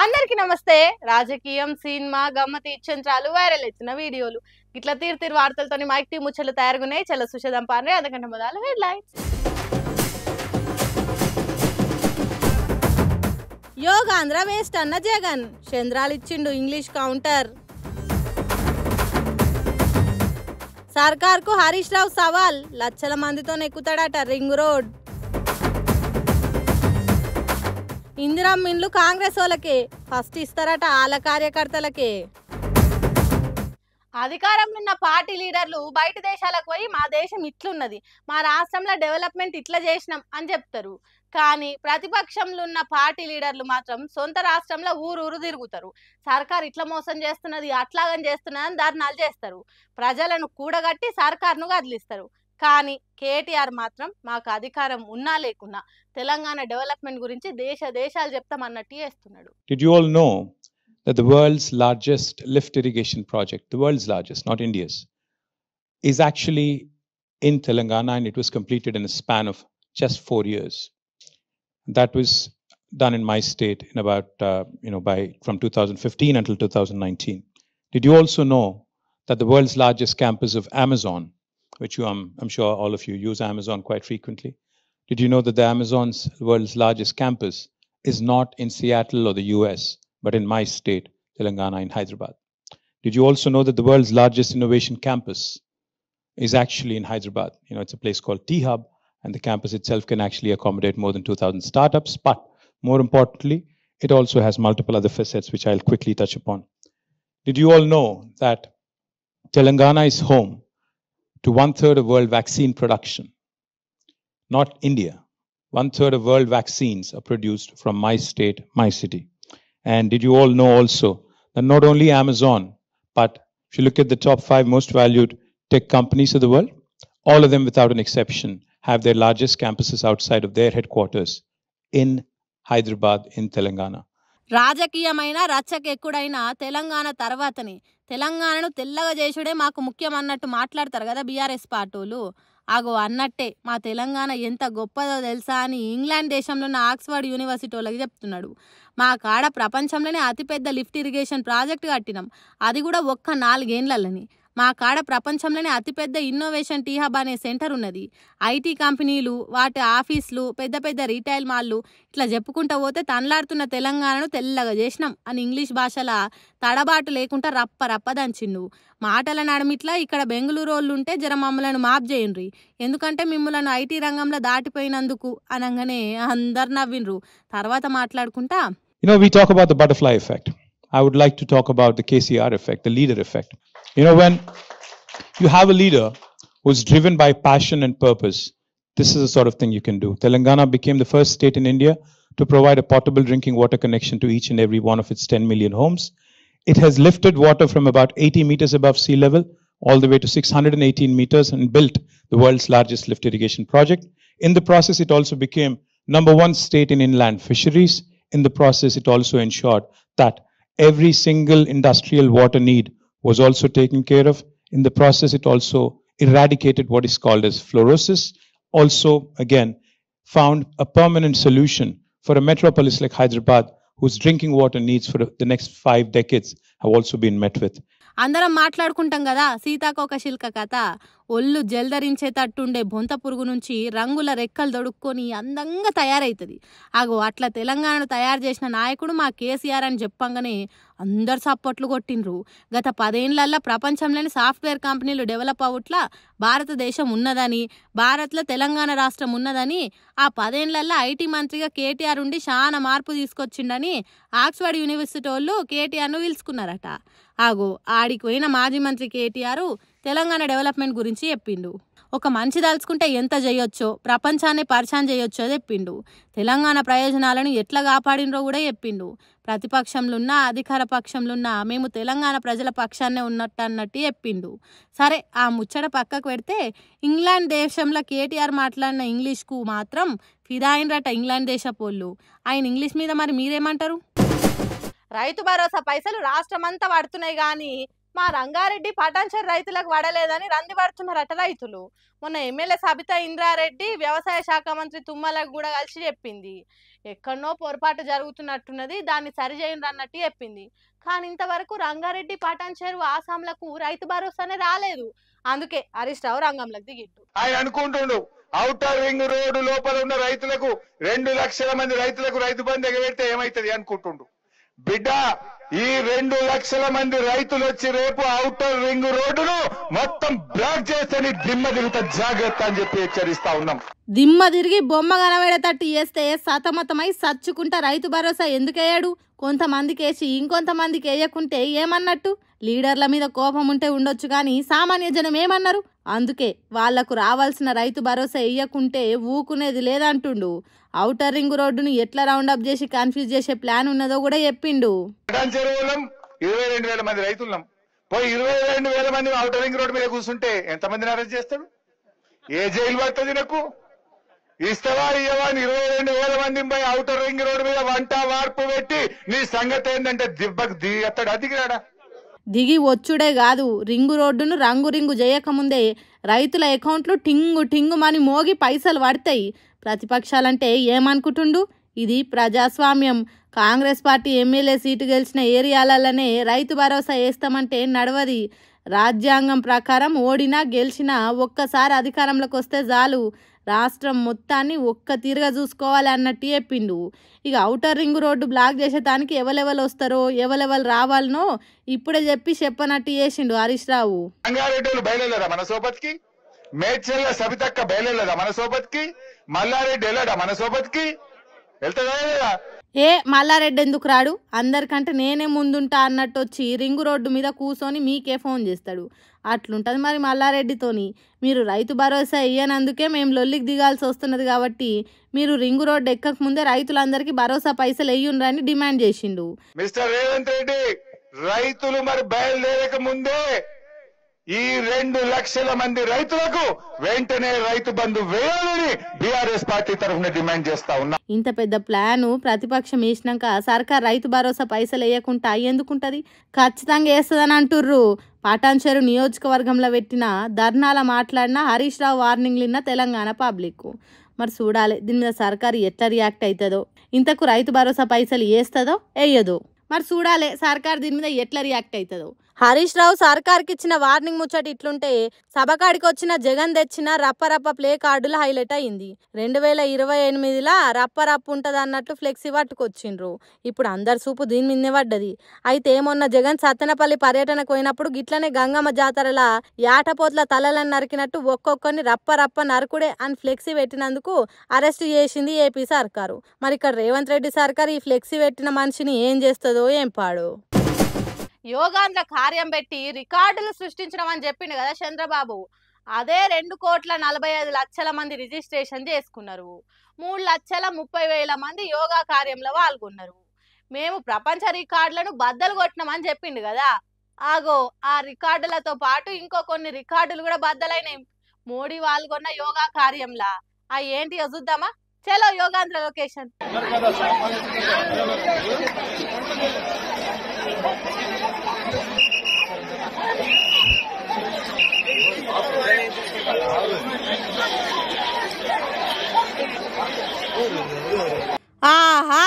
అందరికీ నమస్తే. రాజకీయం, సినిమా, గమ్మతి ఇచ్చంత్రాలు, వైరల్ ఇచ్చిన వీడియోలు ఇట్లా తీరు వార్తలతోని మైక్ టీ ముచ్చట్లు తయారుగున్నాయి. చలో సుషేదం పాన్రే అందుకంటే మొదలు హెడ్లైన్స్. యోగాంధ్ర వేస్ట్ అన్న జగన్, చంద్రాలు ఇచ్చిండు ఇంగ్లీష్ కౌంటర్. సర్కార్కు హరీష్ రావు సవాల్, లక్షల మందితో ఎక్కుతాడట రింగ్ రోడ్. ఇందిరమ్మ ఇండ్లు కాంగ్రెస్ వాళ్ళకే, ఫస్ట్ ఇస్తారట ఆల కార్యకర్తలకే. అధికారంలో ఉన్న పార్టీ లీడర్లు బయట దేశాలకు పోయి మా దేశం ఇట్లున్నది, మా రాష్ట్రంలో డెవలప్మెంట్ ఇట్లా చేసినాం అని చెప్తారు. కానీ ప్రతిపక్షంలో ఉన్న పార్టీ లీడర్లు మాత్రం సొంత రాష్ట్రంలో ఊరూరు తిరుగుతారు. సర్కార్ ఇట్లా మోసం చేస్తున్నది, అట్లాగని చేస్తున్నదని ధర్నాలు చేస్తారు. ప్రజలను కూడగట్టి సర్కార్ను కదిలిస్తారు. కానీ కేటీఆర్ మాత్రం మాకు అధికారం ఉన్నా లేకున్నా తెలంగాణ డెవలప్మెంట్ గురించి దేశాలు చెప్తామన్నట్టు చేస్తున్నాడు. Did you all know that the world's largest lift irrigation project, the world's largest, not India's, is actually in Telangana, and it was completed in a span of just 4 years. That was done in my state in about from 2015 until 2019. Did you also know that the world's largest campus of Amazon, which I'm sure all of you use Amazon quite frequently, did you know that the Amazon's world's largest campus is not in Seattle or the US, but in my state, Telangana, in Hyderabad? Did you also know that the world's largest innovation campus is actually in Hyderabad? It's a place called T-Hub, and the campus itself can actually accommodate more than 2,000 startups. But more importantly, it also has multiple other facets, which I'll quickly touch upon. Did you all know that Telangana is home to 1/3 of world vaccine production? Not India. 1/3 of world vaccines are produced from my state, my city. And did you all know also that not only Amazon, but if you look at the top 5 most valued tech companies of the world, all of them without an exception have their largest campuses outside of their headquarters in Hyderabad, in Telangana. రాజకీయమైన రచ్చకెక్కుడైన Telangana తర్వాతనే తెలంగాణను తెల్లగా చేసుడే మాకు ముఖ్యం అన్నట్టు మాట్లాడతారు కదా BRS పార్టీలు. ఆగో అన్నట్టే మా తెలంగాణ ఎంత గొప్పదో తెలుసా అని ఇంగ్లాండ్ దేశంలో ఉన్న ఆక్స్ఫర్డ్ యూనివర్సిటీ వాళ్ళకి చెప్తున్నాడు. మా కాడ ప్రపంచంలోనే అతిపెద్ద లిఫ్ట్ ఇరిగేషన్ ప్రాజెక్ట్ కట్టినాం, అది కూడా ఒక్క 4 ఏళ్లలోని. మా కాడ ప్రపంచంలోనే అతిపెద్ద ఇన్నోవేషన్ టీ-హబ్ అనే సెంటర్ ఉన్నది. ఐటీ కంపెనీలు, వాటి ఆఫీసులు, పెద్ద పెద్ద రీటైల్ మాల్లు, ఇట్లా చెప్పుకుంటూ పోతే తనలాడుతున్న తెలంగాణను తెల్లగా చేసినాం అని ఇంగ్లీష్ భాషల తడబాటు లేకుండా రప్ప దంచిండు. మాటల నడుమిట్లా ఇక్కడ బెంగళూరు వాళ్ళు ఉంటే జర మమ్మలను మాప్ చేయండ్రి, ఎందుకంటే మిమ్మల్ని ఐటీ రంగంలో దాటిపోయినందుకు అనగానే అందరు నవ్విండ్రు. తర్వాత మాట్లాడుకుంటా We talk about the butterfly effect. I would like to talk about the KCR effect, the leader effect. When you have a leader who's driven by passion and purpose, this is the sort of thing you can do. Telangana became the first state in India to provide a potable drinking water connection to each and every one of its 10 million homes. It has lifted water from about 80 meters above sea level all the way to 618 meters and built the world's largest lift irrigation project. In the process, it also became number 1 state in inland fisheries. In the process, it also ensured that every single industrial water need was also taken care of. In the process, it also eradicated what is called as fluorosis. Also, again, found a permanent solution for a metropolis like Hyderabad, whose drinking water needs for the next 5 decades have also been met with. అందరం మాట్లాడుకుంటాం కదా సీతాకోక శిల్క కథ. ఒళ్ళు జల్దరించేటట్టుండే బొంత పురుగు నుంచి రంగుల రెక్కలు దొడుక్కొని అందంగా తయారవుతుంది. అగో అట్లా తెలంగాణను తయారు చేసిన నాయకుడు మా కేసీఆర్ అని చెప్పంగానే అందరు సప్పట్లు కొట్టిండ్రు. గత 10 ఏళ్లలో ప్రపంచంలోని సాఫ్ట్వేర్ కంపెనీలు డెవలప్ అవుట్లా భారతదేశం ఉన్నదని, భారత్లో తెలంగాణ రాష్ట్రం ఉన్నదని, ఆ 10 ఏళ్లలో ఐటీ మంత్రిగా కేటీఆర్ ఉండి చాలా మార్పు తీసుకొచ్చిండని ఆక్స్ఫర్డ్ యూనివర్సిటీ వాళ్ళు కేటీఆర్ను పిలుచుకున్నారట. ఆగో ఆడికి పోయిన మాజీ మంత్రి కేటీఆర్ తెలంగాణ డెవలప్మెంట్ గురించి చెప్పిండు. ఒక మనిషి దాల్చుకుంటే ఎంత చేయొచ్చో, ప్రపంచాన్ని పరిచయం చేయొచ్చో చెప్పిండు. తెలంగాణ ప్రయోజనాలను ఎట్లా కాపాడినరో కూడా చెప్పిండు. ప్రతిపక్షంలో ఉన్న అధికార పక్షంలో ఉన్న మేము తెలంగాణ ప్రజల పక్షాన్నే అన్నట్టు చెప్పిండు. సరే ఆ ముచ్చట పక్కకు పెడితే ఇంగ్లాండ్ దేశంలో కేటీఆర్ మాట్లాడిన ఇంగ్లీష్కు మాత్రం ఫిదా అయినరట ఇంగ్లాండ్ దేశపోళ్ళు. ఆయన ఇంగ్లీష్ మీద మరి మీరేమంటారు? రైతు భరోసా పైసలు రాష్ట్రమంతా పడుతున్నాయి కానీ మా రంగారెడ్డి పటాన్చెరు రైతులకు పడలేదని రంది పడుతున్నారట రైతులు. మొన్న ఎమ్మెల్యే సబితా ఇంద్రారెడ్డి వ్యవసాయ శాఖ మంత్రి తుమ్మలకు కూడా కలిసి చెప్పింది. ఎక్కడనో పొరపాటు జరుగుతున్నట్టున్నది, దాన్ని సరిచేయండి అన్నట్టు చెప్పింది. కానీ ఇంతవరకు రంగారెడ్డి పటాన్చెరు ఆసాంలకు రైతు భరోసానే రాలేదు. అందుకే హరీష్ రావు రంగంలోకి దిగిండు. ఆయన అనుకుంటుండు ఔటర్ రింగ్ రోడ్డు లోపల ఉన్న రైతులకు 2 లక్షల మంది రైతులకు రైతు బంధు ఎగబెడితే ఏమైతుంది అనుకుంటుండు. బిడ్డ, ఈ 2 లక్షల మంది రైతులు వచ్చి రేపు ఔటర్ రింగ్ రోడ్డును మొత్తం బ్లాక్ చేస్తే నీ దిమ్మ తిరుగుతా, జాగ్రత్త అని చెప్పి హెచ్చరిస్తా ఉన్నాం. దిమ్మ తిరిగి బొమ్మ కనబడేటట్టు చేస్తే సతమతమై సచ్చుకుంటా రైతు భరోసా ఎందుకేయాడు? కొంతమందికి వేసి ఇంకొంతమందికి వేయకుంటే ఏమన్నట్టు? లీడర్ల మీద కోపం ఉంటే ఉండొచ్చు కానీ సామాన్య జనం ఏమన్నారు? అందుకే వాళ్లకు రావాల్సిన రైతు భరోసా వేయకుంటే ఊకునేది లేదంటుండు. ఔటర్ రింగ్ రోడ్డును ఎట్లా రౌండప్ చేసి కన్ఫ్యూజ్ చేసే ప్లాన్ ఉన్నదో కూడా చెప్పిండు. 22,000 మంది రైతులున్నాం. పోయి 22,000 మంది ఔటర్ రింగ్ రోడ్డు మీద కూర్చుంటే ఎంతమందిని అరెస్ట్ చేస్తాడు? ఏ జైలు పడుతుంది? నాకు ఇస్తావా ఇయ్యవా? 22,000 మంది పోయి ఔటర్ రింగ్ రోడ్డు మీద వంట వార్పు పెట్టి నీ సంగతి ఏంటంటే దిబ్బకు దిగేస్తాడు. అదిగిరాడా? దిగి వచ్చుడే కాదు, రింగు రోడ్డును రింగు చేయకముందే రైతుల అకౌంట్లు టింగు టింగుమని మోగి పైసలు పడతాయి. ప్రతిపక్షాలంటే ఏమనుకుంటుండు? ఇది ప్రజాస్వామ్యం. కాంగ్రెస్ పార్టీ ఎమ్మెల్యే సీటు గెలిచిన ఏరియాలలోనే రైతు భరోసా వేస్తామంటే నడవది. రాజ్యాంగం ప్రకారం ఓడినా గెలిచినా ఒక్కసారి అధికారంలోకి వస్తే చాలు, రాష్ట్రం మొత్తాన్ని ఒక్క తీరుగా చూసుకోవాలి అన్నట్టు చెప్పిండు. ఇక ఔటర్ రింగ్ రోడ్డు బ్లాక్ చేసేదానికి ఎవరెవరు వస్తారో ఎవరెవరు రావాలనో ఇప్పుడే చెప్పనట్టు చేసిండు హరీష్ రావు. రంగారెడ్డి బయలుదేరా మన సోబత్కి, మేడ్చల్ల సబితక్క బయలుదేరా మన సోబత్కి, మల్లారెడ్డి వెళ్ళాడా మన సోబత్కి? వెళ్తాడా? మల్లారెడ్డి ఎందుకు రాడు? అందరికంటే నేనే ముందుంటా అన్నట్టు వచ్చి రింగు రోడ్డు మీద కూర్చొని మీకే ఫోన్ చేస్తాడు. అట్లుంటది మరి మల్లారెడ్డితోని. మీరు రైతు భరోసా ఇయ్యనందుకే మేము లొల్లికి దిగాల్సి వస్తున్నది కాబట్టి మీరు రింగు రోడ్డు ఎక్కక ముందే రైతులందరికీ భరోసా పైసలు వేయుండ్రని డిమాండ్ చేసిండు. మిస్టర్ రేవంత్ రెడ్డి, రైతులు మరి బయలుదేరక ముందే ఈ 2 లక్షల మంది రైతులకు వెంటనే రైతు బంధు వేయాలని బీఆర్ఎస్ పార్టీ తరఫున డిమాండ్ చేస్తా ఉన్నా. ఇంత పెద్ద ప్లాను ప్రతిపక్షం వేసినాక సర్కార్ రైతు భరోసా పైసలు వేయకుండా ఎందుకుంటది? ఖచ్చితంగా వేస్తుందని అంటుర్రు. పటాన్చెరు నియోజకవర్గంలో పెట్టిన ధర్నాల మాట్లాడిన హరీష్ రావు వార్నింగ్లు విన్న తెలంగాణ పబ్లిక్. మరి చూడాలి దీని మీద సర్కారు ఎట్లా రియాక్ట్ అవుతుందో. ఇంతకు రైతు భరోసా పైసలు వేస్తుందో వేయదో మరి చూడాలి సర్కార్ దీని మీద ఎట్లా రియాక్ట్ అవుతుందో. హరీష్ రావు సర్కార్కి ఇచ్చిన వార్నింగ్ ముచ్చట ఇట్లుంటే సభకాడికి వచ్చిన జగన్ తెచ్చిన రప్పరప్ప ప్లే కార్డులు హైలైట్ అయింది. 2028లా రప్పరప్పు ఉంటుంది అన్నట్లు ఫ్లెక్సీ పట్టుకొచ్చిండ్రు. ఇప్పుడు అందరి చూపు దీని మీదనే పడ్డది. అయితే మొన్న జగన్ సత్తెనపల్లి పర్యటనకు పోయినప్పుడు గిట్లనే గంగమ్మ జాతరలా యాటపోట్ల తలలను నరికినట్టు ఒక్కొక్కరిని రప్పరప్ప నరకుడే అని ఫ్లెక్సీ పెట్టినందుకు అరెస్ట్ చేసింది ఏపీ సర్కారు. మరి ఇక్కడ రేవంత్ రెడ్డి సర్కారు ఈ ఫ్లెక్సీ పెట్టిన మనిషిని ఏం చేస్తుందో ఏం పాడు. యోగాంధ్ర కార్యం పెట్టి రికార్డులు సృష్టించడం అని చెప్పిండు కదా చంద్రబాబు. అదే 2,45,00,000 మంది రిజిస్ట్రేషన్ చేసుకున్నారు. 3,30,000 మంది యోగా కార్యంలో పాల్గొన్నారు. మేము ప్రపంచ రికార్డులను బద్దలు కొట్టినామని చెప్పిండు కదా. ఆగో ఆ రికార్డులతో పాటు ఇంకో కొన్ని రికార్డులు కూడా బద్దలైనాయి మోడీ పాల్గొన్న యోగా కార్యంలా. ఆ ఏంటి చూద్దామా? చలో యోగాంధ్ర లొకేషన్. ఆహా,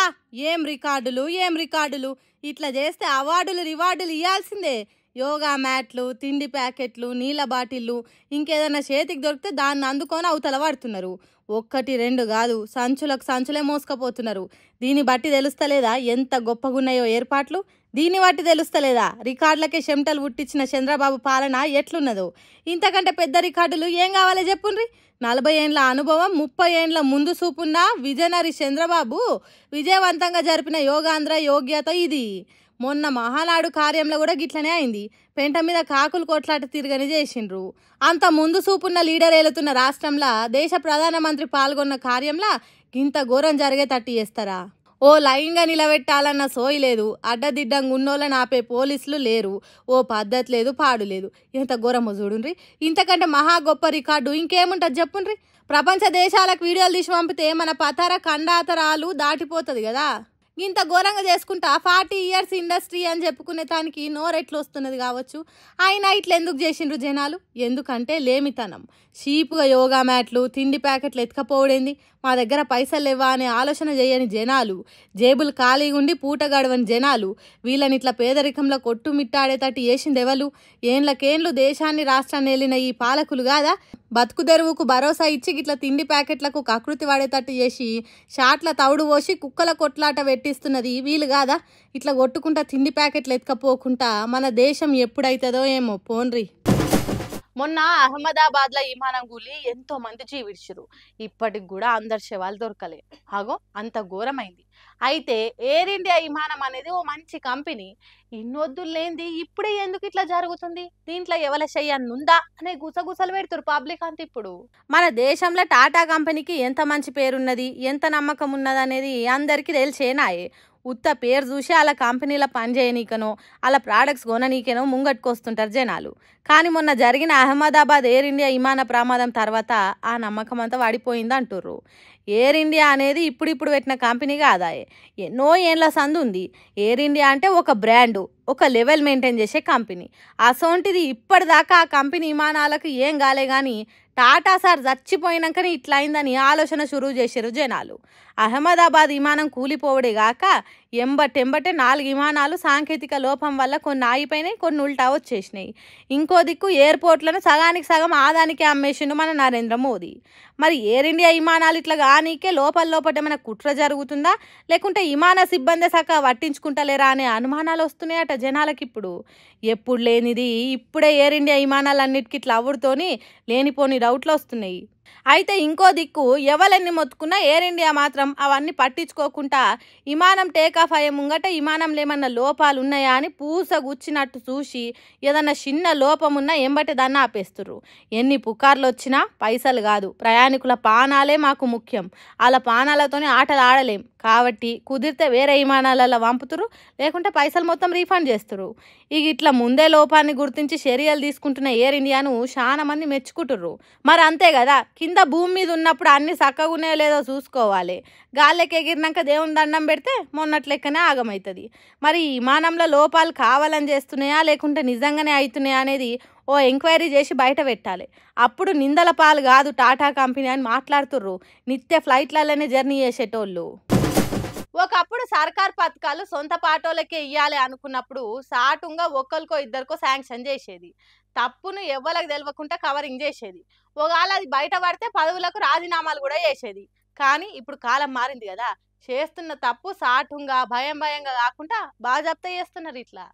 ఏం రికార్డులు. ఇట్లా చేస్తే అవార్డులు రివార్డులు ఇవ్వాల్సిందే. యోగా మ్యాట్లు, తిండి ప్యాకెట్లు, నీళ్ళ బాటిళ్ళు, ఇంకేదైనా చేతికి దొరికితే దాన్ని అందుకొని అవతల పడుతున్నారు. 1, 2 కాదు, సంచులకు సంచులే మోసుకపోతున్నారు. దీన్ని బట్టి తెలుస్తలేదా ఎంత గొప్పగున్నాయో ఏర్పాట్లు? దీన్ని బట్టి తెలుస్తలేదా రికార్డులకే చెమటలు పుట్టించిన చంద్రబాబు పాలన ఎట్లున్నదో? ఇంతకంటే పెద్ద రికార్డులు ఏం కావాలో చెప్పుండ్రి. 40 ఏండ్ల అనుభవం, 30 ఏండ్ల ముందు చూపున్న విజనరీ చంద్రబాబు విజయవంతంగా జరిపిన యోగాంధ్ర యోగ్యత ఇది. మొన్న మహానాడు కార్యంలో కూడా గిట్లనే అయింది. పెంట మీద కాకులు కొట్లాట తిరగని చేసిండ్రు. అంత ముందు చూపున్న లీడర్ ఏలుతున్న రాష్ట్రంలో దేశ ప్రధానమంత్రి పాల్గొన్న కార్యంలో ఇంత ఘోరం జరిగేటట్టు చేస్తారా? ఓ లైన్గా నిలబెట్టాలన్న సోయి లేదు, అడ్డదిడ్డంగా ఉన్నోళ్ళని ఆపే పోలీసులు లేరు, ఓ పద్ధతి లేదు, పాడు లేదు. ఎంత ఘోరమో చూడుండ్రి. ఇంతకంటే మహా గొప్ప రికార్డు ఇంకేముంటుంది చెప్పుండ్రి. ప్రపంచ దేశాలకు వీడియోలు తీసి పంపితే మన పతార ఖండాతరాలు దాటిపోతుంది కదా. ఇంత ఘోరంగా చేసుకుంటా 40 years ఇండస్ట్రీ అని చెప్పుకునే దానికి నోరెట్లు వస్తున్నది కావచ్చు. అయినా ఇట్లా ఎందుకు చేసిండ్రు జనాలు? ఎందుకంటే లేమితనం. షీపుగా యోగా మ్యాట్లు, తిండి ప్యాకెట్లు ఎత్తుకపోవడేంది, మా దగ్గర పైసలు లేవా అనే ఆలోచన చేయని జనాలు, జేబులు ఖాళీగా ఉండి పూట గడవని జనాలు, వీళ్ళని ఇట్లా పేదరికంలో కొట్టుమిట్టాడేటట్టు చేసింది ఎవరు? ఏండ్లకేండ్లు దేశాన్ని రాష్ట్రాన్ని వెళ్ళిన ఈ పాలకులు కాదా? బతుకు తెరువుకు భరోసా ఇచ్చి ఇట్లా తిండి ప్యాకెట్లకు కకృతి వాడేటట్టు చేసి షాట్ల తవుడు పోసి కుక్కల కొట్లాట పెట్టిస్తున్నది వీళ్ళు కాదా? ఇట్లా కొట్టుకుంటా తిండి ప్యాకెట్లు ఎత్తుకపోకుండా మన దేశం ఎప్పుడైతుందో ఏమో పోన్రి. మొన్న అహ్మదాబాద్లో విమానం కూలి ఎంతో మంది జీవిడ్చిరు. ఇప్పటికి కూడా అందరి శవాలు దొరకలే. అగో అంత ఘోరమైంది. అయితే ఎయిర్ ఇండియా విమానం అనేది ఓ మంచి కంపెనీ. ఇన్నొద్దులు లేనిది ఇప్పుడే ఎందుకు ఇట్లా జరుగుతుంది? దీంట్లో ఎవల చెయ్యనుందా అనే గుసగుసలు పెడుతురు పబ్లిక్ అంత. ఇప్పుడు మన దేశంలో టాటా కంపెనీకి ఎంత మంచి పేరున్నది, ఎంత నమ్మకం ఉన్నది అనేది అందరికీ తెలిసేనాయే. ఉత్త పేరు చూసి అలా కంపెనీల పని చేయనీకనో అలా ప్రోడక్ట్స్ కొననీకనో ముంగట్టుకొస్తుంటారు జనాలు. కానీ మొన్న జరిగిన అహ్మదాబాద్ ఎయిర్ ఇండియా విమాన ప్రమాదం తర్వాత ఆ నమ్మకం అంతా వాడిపోయింది అంటుర్రు. ఎయిర్ ఇండియా అనేది ఇప్పుడు పెట్టిన కంపెనీ కాదాయే, ఎన్నో ఏళ్ళ సందు ఉంది. ఎయిర్ ఇండియా అంటే ఒక బ్రాండు, ఒక లెవెల్ మెయింటైన్ చేసే కంపెనీ. అసోంటిది ఇప్పటిదాకా ఆ కంపెనీ విమానాలకు ఏం కాలే కానీ టాటా సార్ చచ్చిపోయినాకనే ఇట్లా అయిందని ఆలోచన షురువు చేశారు జనాలు. అహ్మదాబాద్ విమానం కూలిపోవడే గాక ఎంబటెంబటే 4 విమానాలు సాంకేతిక లోపం వల్ల కొన్ని ఆగిపోయినాయి, కొన్ని ఉల్టా వచ్చేసినాయి. ఇంకో దిక్కు ఎయిర్పోర్ట్లను సగానికి సగం ఆదానికే అమ్మేసిండు మన నరేంద్ర మోదీ. మరి ఎయిర్ ఇండియా విమానాలు ఇట్లా కానీకే లోపల ఏమైనా కుట్ర జరుగుతుందా, లేకుంటే విమాన సిబ్బంది సక్క పట్టించుకుంటలేరా అనే అనుమానాలు వస్తున్నాయట జనాలకి. ఇప్పుడు ఎప్పుడు లేనిది ఇప్పుడే ఎయిర్ ఇండియా విమానాలన్నిటికీ ఇట్లా అవ్వుడుతోని లేనిపోని డౌట్లు వస్తున్నాయి. అయితే ఇంకో దిక్కు ఎవరెన్ని మొత్తుకున్నా ఎయిర్ ఇండియా మాత్రం అవన్నీ పట్టించుకోకుండా విమానం టేకాఫ్ అయ్యే ముంగట విమానంలో ఏమన్నా లోపాలు ఉన్నాయా అని పూసగుచ్చినట్టు చూసి ఏదన్నా చిన్న లోపం ఉన్నా ఎంబటి దాన్ని ఆపేస్తుర్రు. ఎన్ని పుకార్లు వచ్చినా పైసలు కాదు, ప్రయాణికుల పానాలే మాకు ముఖ్యం. అలా పానాలతోనే ఆటలు ఆడలేం కాబట్టి కుదిరితే వేరే విమానాలలో పంపుతురు, లేకుంటే పైసలు మొత్తం రీఫండ్ చేస్తురు. ఇక ఇట్లా ముందే లోపాన్ని గుర్తించి చర్యలు తీసుకుంటున్న ఎయిర్ ఇండియాను చాలా మంది మెచ్చుకుంటుర్రు. మరి అంతే కదా, కింద భూమి మీద ఉన్నప్పుడు అన్ని చక్కగా ఉన్నాయో లేదో చూసుకోవాలి. గాల్లెకి ఎగిరినాక దేవుని దండం పెడితే మొన్నట్లెక్కనే ఆగమవుతుంది. మరి ఈ విమానంలో లోపాలు కావాలని చేస్తున్నాయా లేకుంటే నిజంగానే అవుతున్నాయా అనేది ఓ ఎంక్వైరీ చేసి బయట పెట్టాలి. అప్పుడు నిందల పాలు కాదు టాటా కంపెనీ అని మాట్లాడుతుర్రు నిత్య ఫ్లైట్లలోనే జర్నీ చేసేటోళ్ళు. ఒకప్పుడు సర్కార్ పథకాలు సొంత పాటోళ్ళకే ఇవ్వాలి అనుకున్నప్పుడు సాటుంగా ఒక్కరికో ఇద్దరికో శాంక్షన్ చేసేది. తప్పును ఎవ్వరికి తెలియకుండా కవరింగ్ చేసేది. ఒకవేళ అది బయట పడితే పదవులకు రాజీనామాలు కూడా చేసేది. కానీ ఇప్పుడు కాలం మారింది కదా, చేస్తున్న తప్పు సాటుంగా భయంగా కాకుండా బాజాప్తా చేస్తున్నారు. ఇట్లా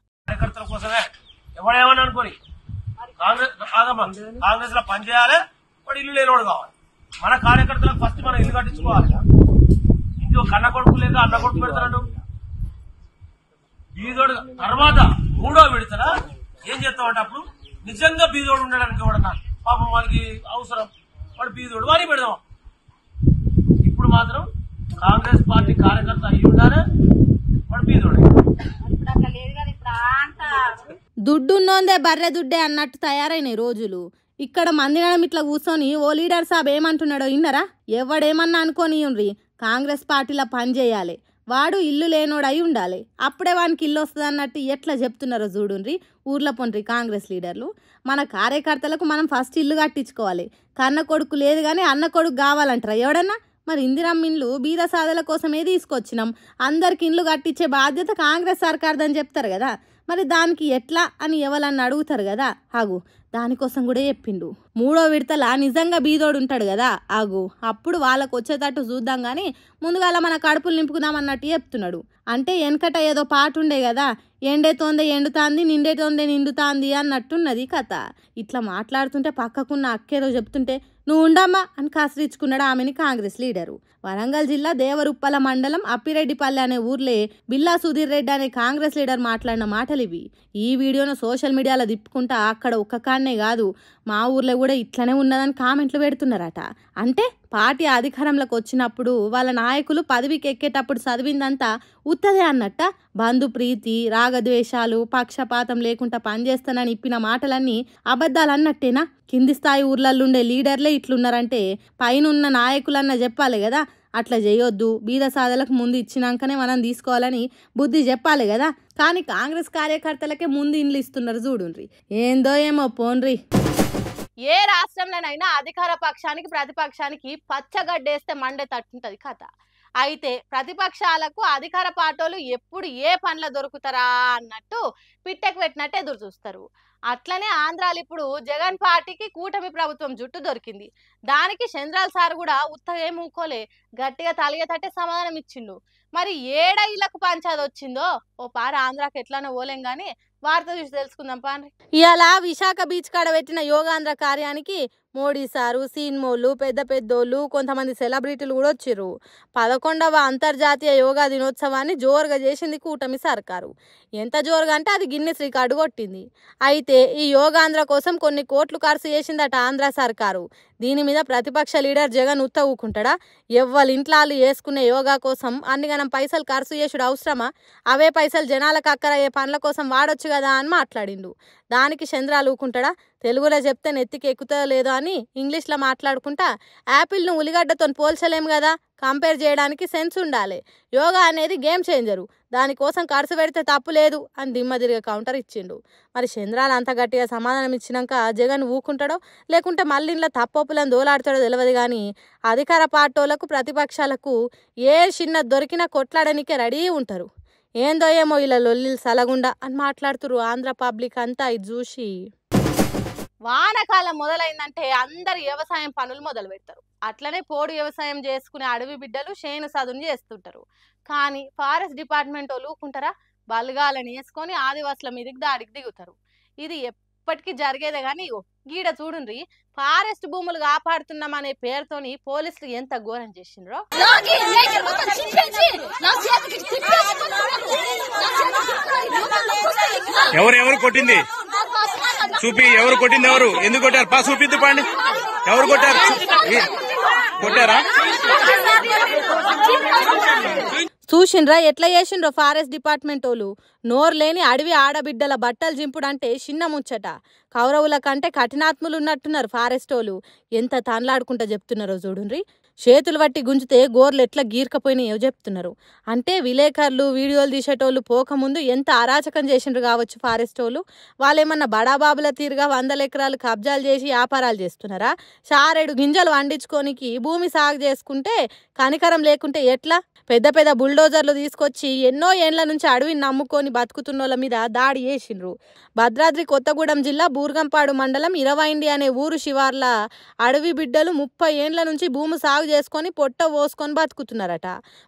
ఎవడేమని అనుకోని కాంగ్రెస్ లో పనిచేయాలి, వాడు ఇల్లు లేనివాడు కావాలి. మన కార్యకర్తలకు ఫస్ట్ మనం ఇల్లు కట్టించుకోవాలి. ఇంకో కన్న కొడుకు లేక అన్న కొడుకు పెడతాడు బీదోడు. తర్వాత 3వ విడతల ఏం చేస్తామంటే అప్పుడు నిజంగా బీదోడు ఉండడానికి ఎవడన్నా పాపం వాడికి అవసరం, వాడు బీదోడు వాడిని పెడదాం. ఇప్పుడు మాత్రం కాంగ్రెస్ పార్టీ కార్యకర్త అయ్యి ఉండాలి, వాడు బీదోడే. దుడ్డున్నోందే బర్రె దుడ్డే అన్నట్టు తయారైన రోజులు. ఇక్కడ మందిరం ఇట్లా కూర్చొని ఓ లీడర్ సాబ్ ఏమంటున్నాడో విన్నరా? ఎవడేమన్నా అనుకోనియుండ్రి, కాంగ్రెస్ పార్టీలో పని చేయాలి, వాడు ఇల్లు లేనోడై ఉండాలి, అప్పుడే వానికి ఇల్లు వస్తుంది అన్నట్టు ఎట్లా చెప్తున్నారో చూడుండ్రి ఊర్లో పొండ్రి కాంగ్రెస్ లీడర్లు. మన కార్యకర్తలకు మనం ఫస్ట్ ఇల్లు కట్టించుకోవాలి. కన్న కొడుకు లేదు కానీ అన్న కొడుకు కావాలంటారా ఎవడన్నా? మరి ఇందిరమ్మ ఇండ్లు బీద సాధల కోసమే తీసుకొచ్చినాం, అందరికి ఇండ్లు కట్టించే బాధ్యత కాంగ్రెస్ సర్కార్దని చెప్తారు కదా, మరి దానికి ఎట్లా అని ఎవరన్నా అడుగుతారు కదా. ఆగు, దానికోసం కూడా చెప్పిండు. 3వ విడతల నిజంగా బీదోడు ఉంటాడు కదా, ఆగు అప్పుడు వాళ్ళకు వచ్చేటట్టు చూద్దాం కానీ ముందుగాల మన కడుపులు నింపుకుందామన్నట్టు చెప్తున్నాడు. అంటే వెనకట ఏదో పాట ఉండే కదా, ఎండేతోందే ఎండుతాంది నిండేతోందే నిండుతాంది అన్నట్టున్నది కథ. ఇట్లా మాట్లాడుతుంటే పక్కకున్న అక్కేదో చెప్తుంటే నువ్వు ఉండమ్మా అని కాసరించుకున్నాడు ఆమెని కాంగ్రెస్ లీడరు. వరంగల్ జిల్లా దేవరుప్పల మండలం అప్పిరెడ్డిపల్లె అనే ఊర్లే బిల్లా సుధీర్ రెడ్డి అనే కాంగ్రెస్ లీడర్ మాట్లాడిన మాటలు ఇవి. ఈ వీడియోను సోషల్ మీడియాలో తిప్పుకుంటా అక్కడ ఒక్క కాడనే కాదు మా ఊర్లో కూడా ఇట్లనే ఉన్నదని కామెంట్లు పెడుతున్నారట. అంటే పార్టీ అధికారంలోకి వచ్చినప్పుడు వాళ్ళ నాయకులు పదవికి ఎక్కేటప్పుడు చదివిందంతా ఉత్తదే అన్నట్ట. బంధు ప్రీతి, రాగద్వేషాలు, పక్షపాతం లేకుండా పనిచేస్తానని ఇప్పిన మాటలన్నీ అబద్ధాలు అన్నట్టేనా? కింది స్థాయి ఊర్లలో ఉండే లీడర్లే ఇట్లున్నారంటే పైనున్న నాయకులన్న చెప్పాలి కదా. అట్లా చేయొద్దు, బీద సాధలకు ముందు ఇచ్చినాకనే మనం తీసుకోవాలని బుద్ధి చెప్పాలి కదా. కానీ కాంగ్రెస్ కార్యకర్తలకే ముందు ఇండ్లు ఇస్తున్నారు చూడుండ్రి. ఏందో ఏమో పోన్రి. ఏ రాష్ట్రంలోనైనా అధికార పక్షానికి ప్రతిపక్షానికి పచ్చగడ్డేస్తే మండే తట్టుంటది కథ. అయితే ప్రతిపక్షాలకు అధికార పార్టీలు ఎప్పుడు ఏ పనులు దొరుకుతారా అన్నట్టు పిట్టకు పెట్టినట్టు ఎదురు చూస్తారు. అట్లనే ఆంధ్రాలు ఇప్పుడు జగన్ పార్టీకి కూటమి ప్రభుత్వం జుట్టు దొరికింది. దానికి చంద్రాల సార్ కూడా ఉత్తగా ఏం ఊకోలే, గట్టిగా తలిగేటట్టే సమాధానం ఇచ్చిండు. మరి ఏడ ఇళ్లకు పంచాది వచ్చిందో ఓ పార ఆంధ్రాకి ఎట్లానో పోలేం కానీ వార్త చూసి తెలుసుకుందాం పాండ్రి. ఇవాళ విశాఖ బీచ్ కాడ పెట్టిన యోగాంధ్ర కార్యానికి మోడీ సారు, సీన్మోళ్ళు, పెద్ద పెద్దోళ్ళు, కొంతమంది సెలబ్రిటీలు కూడా వచ్చిర్రు. 11వ అంతర్జాతీయ యోగా దినోత్సవాన్ని జోరుగా చేసింది కూటమి సర్కారు. ఎంత జోరుగా అంటే అది గిన్నెస్ రికార్డు కొట్టింది. అయితే ఈ యోగాంధ్ర కోసం కొన్ని కోట్లు ఖర్చు చేసిందట ఆంధ్ర సర్కారు. దీని మీద ప్రతిపక్ష లీడర్ జగన్ ఉత్త ఊకుంటాడా? ఎవ్వరి ఇంట్లో వేసుకునే యోగా కోసం అన్నిగనం పైసలు ఖర్చు చేసుడు అవసరమా? అవే పైసలు జనాలకు అక్కరయ్యే పనుల కోసం వాడొచ్చు కదా అని మాట్లాడిండు. దానికి చంద్రాలు ఊకుంటాడా? తెలుగులో చెప్తే నెత్తికి ఎక్కుతో లేదో అని ఇంగ్లీష్లో మాట్లాడుకుంటా యాపిల్ను ఉల్లిగడ్డతో పోల్చలేం కదా, కంపేర్ చేయడానికి సెన్స్ ఉండాలి. యోగా అనేది గేమ్ చేంజరు, దానికోసం ఖర్చు పెడితే తప్పు లేదు అని దిమ్మదిరిగా కౌంటర్ ఇచ్చిండు. మరి చంద్రాలు అంత గట్టిగా సమాధానం ఇచ్చినాక జగన్ ఊకుంటాడో లేకుంటే మళ్ళీ ఇంట్లో తప్పొప్పులను దోలాడతాడో తెలియదు. కానీ అధికార పార్టీలకు ప్రతిపక్షాలకు ఏ చిన్న దొరికినా కొట్లాడనికే రెడీ ఉంటారు. ఏందో ఏమో ఇలా లొల్లిలు సలగుండా అని మాట్లాడుతురు ఆంధ్ర పబ్లిక్ అంతా. ఇది చూసి వానకాలం మొదలైందంటే అందరు వ్యవసాయం పనులు మొదలు పెడతారు. అట్లనే పోడు వ్యవసాయం చేసుకునే అడవి బిడ్డలు చేను సదును చేస్తుంటారు. కానీ ఫారెస్ట్ డిపార్ట్మెంట్ వాళ్ళు ఊకుంటారా? బలగాలని వేసుకొని ఆదివాసుల మీదకి దాడికి దిగుతారు. ఇది ఎప్పటికీ జరిగేదే. కానీ గీడ చూడుండ్రి, ఫారెస్ట్ భూములు కాపాడుతున్నామనే పేరుతోని పోలీసులు ఎంత ఘోరం చేసిండ్రో. ఎవరు కొట్టింది చూపి, ఎవరు కొట్టింది, ఎవరు ఎందుకు కొట్టారు? పా చూపిద్దు పండి, ఎవరు కొట్టారు? కొట్టారా? చూసిండ్రా ఎట్లా చేసిండ్రో ఫారెస్ట్ డిపార్ట్మెంట్ వాళ్ళు. నోరు లేని అడవి ఆడబిడ్డల బట్టలు జింపుడు అంటే చిన్న ముచ్చట. కౌరవుల కంటే కఠినాత్ములు ఉన్నట్టున్నారు ఫారెస్ట్ వాళ్ళు. ఎంత తాన్లాడుకుంటా చెప్తున్నారో చూడుండ్రి. చేతులు పట్టి గుంజితే గోర్లు ఎట్లా గీర్కపోయినాయో చెప్తున్నారు. అంటే విలేకరులు వీడియోలు తీసేటోళ్ళు పోకముందు ఎంత అరాచకం చేసిండ్రు కావచ్చు ఫారెస్ట్ వాళ్ళు. వాళ్ళేమన్నా బడాబాబుల తీరుగా 100 ఎకరాలు కబ్జాలు చేసి వ్యాపారాలు చేస్తున్నారా? చారెడు గింజలు వండించుకోనికి భూమి సాగు చేసుకుంటే కనికరం లేకుంటే ఎట్లా? పెద్ద పెద్ద బుల్డోజర్లు తీసుకొచ్చి ఎన్నో ఏండ్ల నుంచి అడవిని నమ్ముకొని బతుకుతున్నోళ్ళ మీద దాడి చేసిండ్రు. భద్రాద్రి కొత్తగూడెం జిల్లా బూర్గంపాడు మండలం ఇరవైండి అనే ఊరు శివార్ల అడవి బిడ్డలు 30 ఏండ్ల నుంచి భూమి సాగు చేసుకొని పొట్ట పోసుకొని బతుకుతున్నారట.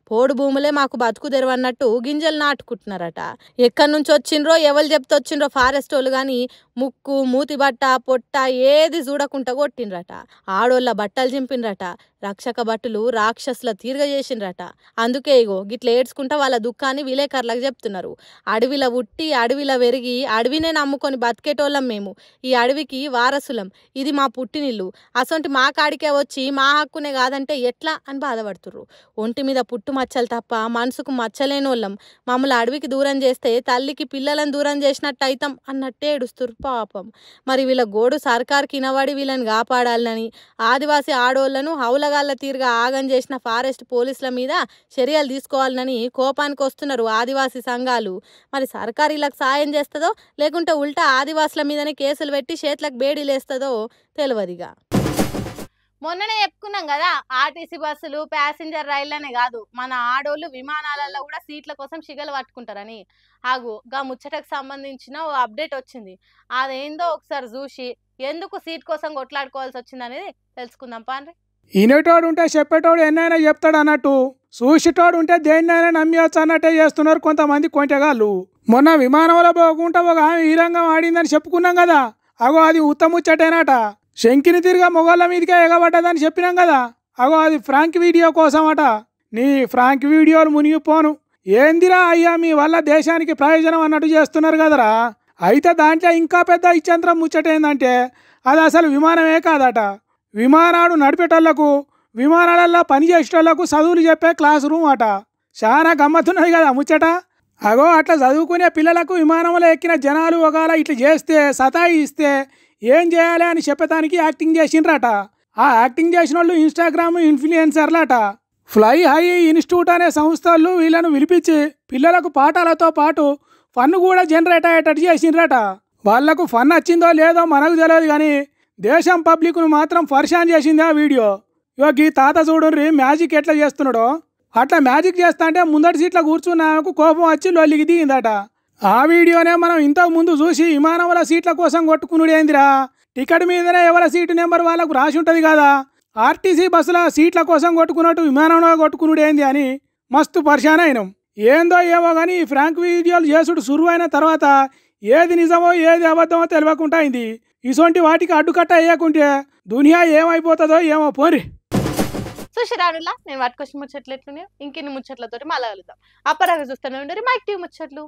పోడు భూములే మాకు బతుకు తెరవన్నట్టు గింజలు నాటుకుంటున్నారట. ఎక్కడి నుంచి వచ్చిండ్రో ఎవరు చెప్తే వచ్చిండ్రో ఫారెస్ట్ వాళ్ళు కానీ ముక్కు మూతి బట్ట పొట్ట ఏది చూడకుండా కొట్టిండ్రట. ఆడోళ్ళ బట్టలు చింపిండ్రట. రక్షక భటులు రాక్షసుల తీరుగా చేసిండ్రట. అందుకే ఇగో గిట్ల ఏడ్చుకుంటా వాళ్ళ దుఃఖాన్ని విలేకరులకు చెప్తున్నారు. అడవిలో ఉట్టి అడవిలో పెరిగి అడవినే నమ్ముకొని బతికేటోళ్ళం మేము. ఈ అడవికి వారసులం. ఇది మా పుట్టినిల్లు. అసొంటి మా కాడికే వచ్చి మా హక్కునే కాదంటే ఎట్లా అని బాధపడుతుర్రు. ఒంటి మీద పుట్టు మచ్చలు తప్ప మనసుకు మచ్చలేనోళ్ళం. మమ్మల్ని అడవికి దూరం చేస్తే తల్లికి పిల్లలను దూరం చేసినట్టు అయితాం అన్నట్టే ఏడుస్తురు పాపం. మరి వీళ్ళ గోడు సర్కార్కి ఇనబడి వీళ్ళని కాపాడాలని ఆదివాసీ ఆడోళ్లను హౌలగాళ్ల తీరుగా ఆగం చేసిన ఫారెస్ట్ పోలీసుల మీద చర్యలు తీసుకోవాలని కోపానికి వస్తున్నారు ఆదివాసీ సంఘాలు. మరి సర్కారు వీళ్ళకి సాయం చేస్తుందో లేకుంటే ఉల్టా ఆదివాసుల మీదనే కేసులు పెట్టి చేతులకు బేడీలేస్తుందో తెలియదుగా. మొన్ననే చెప్పుకున్నాం కదా, ఆర్టీసీ బస్సులు ప్యాసింజర్ రైళ్లనే కాదు మన ఆడోళ్ళు విమానాలలో కూడా సీట్ల కోసం షిగలు పట్టుకుంటారని. గా ముచ్చటకు సంబంధించిన ఓ అప్డేట్ వచ్చింది. అదేందో ఒకసారి చూసి ఎందుకు సీట్ కోసం కొట్లాడుకోవాల్సి వచ్చింది అనేది తెలుసుకుందాం పాండ్రి. ఈనేటోడు ఉంటే చెప్పేటోడు ఎన్నైనా చెప్తాడు అన్నట్టు, చూసేటోడు ఉంటే దేన్నైనా నమ్మేయచ్చు అన్నట్టే చేస్తున్నారు కొంతమంది కొంటెగాళ్ళు. మొన్న విమానంలో పోకుండా ఒక ఆమె ఈ రంగం ఆడిందని చెప్పుకున్నాం కదా, అది ఉత్తముచ్చటేనట. శంకిని తిరిగా మొగోళ్ళ మీదకే ఎగబడ్డదని చెప్పినాం కదా, అది ఫ్రాంక్ వీడియో కోసం అట. నీ ఫ్రాంక్ వీడియోలు మునిగిపోను. ఏందిరా అయ్యా మీ వల్ల దేశానికి ప్రయోజనం అన్నట్టు చేస్తున్నారు కదరా. అయితే దాంట్లో ఇంకా పెద్ద ఇచ్చంత్రం ముచ్చటేందంటే అది అసలు విమానమే కాదట. విమానాడు నడిపేటోళ్లకు విమానాలలో పనిచేసేటోళ్లకు చదువులు చెప్పే క్లాస్ రూమ్ అట. చాలా గమ్మత్తున్నది కదా ముచ్చట. అట్లా చదువుకునే పిల్లలకు విమానంలో ఎక్కిన జనాలు ఒకవేళ ఇట్లా చేస్తే సతాయిస్తే ఏం చేయాలి అని చెప్పడానికి యాక్టింగ్ చేసిండ్రట. ఆ యాక్టింగ్ చేసిన వాళ్ళు ఇన్స్టాగ్రామ్ ఇన్ఫ్లుయెన్సర్లట. ఫ్లై హై ఇన్స్టిట్యూట్ అనే సంస్థలు వీళ్ళను పిలిపించి పిల్లలకు పాఠాలతో పాటు ఫన్ కూడా జనరేట్ అయ్యేటట్టు చేసిండ్రట. వాళ్లకు ఫన్ వచ్చిందో లేదో మనకు తెలియదు కానీ దేశం పబ్లిక్ను మాత్రం పరేషాన్ చేసింది ఆ వీడియో. ఈ తాత చూడుర్రి మ్యాజిక్ ఎట్లా చేస్తున్నాడో. అట్లా మ్యాజిక్ చేస్తా అంటే ముందటి సీట్లో కూర్చున్న ఆమెకు కోపం వచ్చి లొల్లికి దిగిందట. ఆ వీడియోనే మనం ఇంతకు ముందు చూసి విమానముల సీట్ల కోసం కొట్టుకునుడేందిరా, టికెట్ మీదనే ఎవరి సీటు నెంబర్ వాళ్ళకు రాసి ఉంటుంది కదా, ఆర్టీసీ బస్సుల సీట్ల కోసం కొట్టుకున్నట్టు విమానంలో కొట్టుకునుడేంది అని మస్తు పరేషాన్ అయినాం. ఏందో ఏమో కానీ ఈ ఫ్రాంక్ వీడియోలు చేసుడు సురువైన తర్వాత ఏది నిజమో ఏది అబద్ధమో తెలియకుండా అయింది. ఇటువంటి వాటికి అడ్డుకట్ట వేయకుంటే దునియా ఏమైపోతుందో ఏమో పోరి. సుశిరానులా నేను వాటికొచ్చిన ముచ్చట్లు ఎట్లున్నాయో ఇంకెన్ని ముచ్చట్లతో మళ్ళీ కలుద్దాం. అప్పరాగా చూస్తూనే ఉండరు మైక్ టీవీ ముచ్చట్లు.